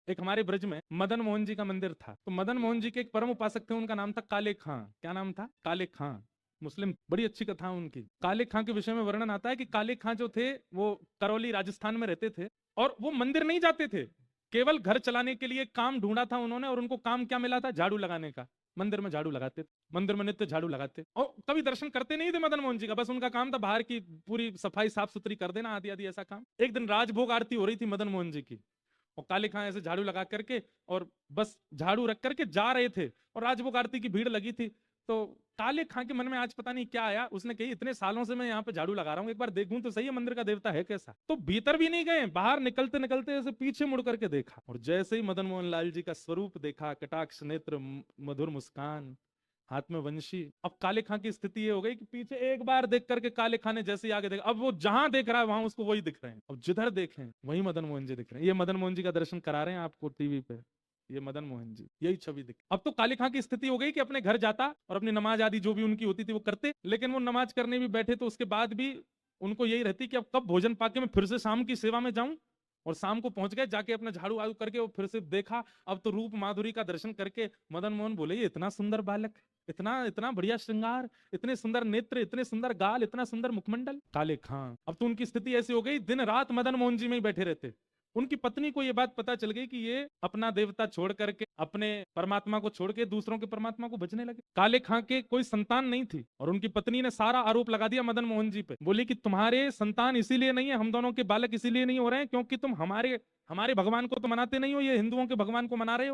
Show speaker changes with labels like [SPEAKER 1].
[SPEAKER 1] एक हमारे ब्रज में मदन मोहन जी का मंदिर था, तो मदन मोहन जी के एक परम उपासक थे, उनका नाम था काले खां। क्या नाम था? काले खां। मुस्लिम, बड़ी अच्छी कथा है उनकी। काले खां के विषय में वर्णन आता है कि काले खां जो थे वो करौली राजस्थान में रहते थे, और वो मंदिर नहीं जाते थे, केवल घर चलाने के लिए काम ढूंढा था उन्होंने, और उनको काम क्या मिला था? झाड़ू लगाने का। मंदिर में झाड़ू लगाते थे, मंदिर में नित्य झाड़ू लगाते, और कभी दर्शन करते नहीं थे मदन मोहन जी का, बस उनका काम था बाहर की पूरी सफाई साफ सुथरी कर देना, आदि आदि ऐसा काम। एक दिन राजभोग आरती हो रही थी मदन मोहन जी की, और काले खां ऐसे झाड़ू लगा करके और बस झाड़ू रख करके जा रहे थे, और राजभोग आरती की भीड़ लगी थी। तो काले खां के मन में आज पता नहीं क्या आया, उसने कही इतने सालों से मैं यहाँ पे झाड़ू लगा रहा हूँ, एक बार देखूं तो सही है मंदिर का देवता है कैसा। तो भीतर भी नहीं गए, बाहर निकलते निकलते ऐसे पीछे मुड़ करके देखा, और जैसे ही मदन मोहन लाल जी का स्वरूप देखा, कटाक्ष नेत्र, मधुर मुस्कान, हाथ में वंशी। अब काले खां की स्थिति ये हो गई कि पीछे एक बार देख करके काले खां ने जैसे ही आगे देखा, अब वो जहां देख रहा है वहां उसको वही दिख रहे हैं, अब जिधर देखें वही मदन मोहन जी दिख रहे हैं। ये मदन मोहन जी का दर्शन करा रहे हैं आपको टीवी पे, ये मदन मोहन जी, यही छवि दिख। अब तो काले खां की स्थिति हो गई कि अपने घर जाता और अपनी नमाज आदि जो भी उनकी होती थी वो करते, लेकिन वो नमाज करने भी बैठे तो उसके बाद भी उनको यही रहती कि अब कब भोजन पाके मैं फिर से शाम की सेवा में जाऊं। और शाम को पहुंच गए, जाके अपना झाड़ू आड़ू करके वो फिर से देखा, अब तो रूप माधुरी का दर्शन करके मदन मोहन बोले ये इतना सुंदर बालक, इतना इतना बढ़िया श्रृंगार, इतने सुंदर नेत्र, इतने सुंदर गाल, इतना सुंदर मुखमंडल। काले खां, अब तो उनकी स्थिति ऐसी हो गई दिन रात मदन मोहन जी में ही बैठे रहते। उनकी पत्नी को यह बात पता चल गई कि ये अपना देवता छोड़ करके, अपने परमात्मा को छोड़ के दूसरों के परमात्मा को भजने लगे। काले खां के कोई संतान नहीं थी, और उनकी पत्नी ने सारा आरोप लगा दिया मदन मोहन जी पे, बोली कि तुम्हारे संतान इसीलिए नहीं है, हम दोनों के बालक इसीलिए नहीं हो रहे हैं क्योंकि तुम हमारे हमारे भगवान को तो मनाते नहीं हो, ये हिंदुओं के भगवान को मना रहे हो।